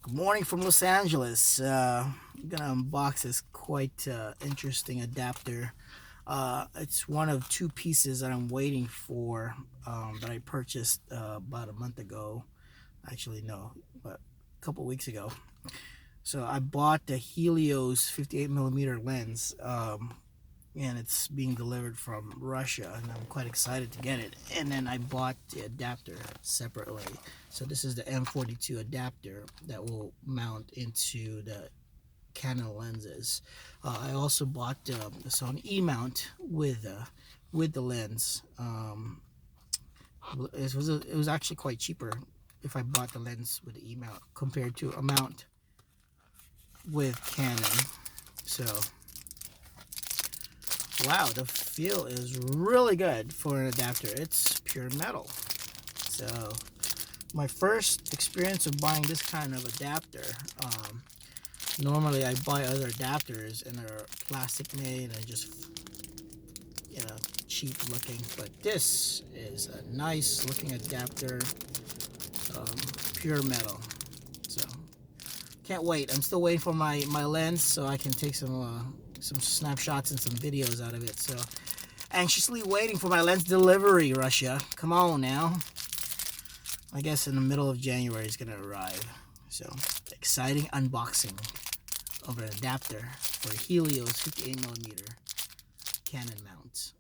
Good morning from Los Angeles. I'm gonna unbox this quite interesting adapter. It's one of two pieces that I'm waiting for that I purchased about a month ago. Actually, no, but a couple weeks ago. So I bought the Helios 58mm lens, and it's being delivered from Russia, and I'm quite excited to get it. And then I bought the adapter separately. So this is the M42 adapter that will mount into the Canon lenses. I also bought the Sony E-mount with the lens. It was actually quite cheaper if I bought the lens with the E-mount compared to a mount with Canon. So wow, the feel is really good for an adapter. It's pure metal. So my first experience of buying this kind of adapter, normally I buy other adapters and they're plastic made and just, cheap looking, but this is a nice looking adapter, pure metal. So can't wait. I'm still waiting for my lens so I can take some snapshots and some videos out of it. So anxiously waiting for my lens delivery, Russia. Come on now. I guess in the middle of January it's gonna arrive. So exciting unboxing of an adapter for Helios 58mm Canon mounts.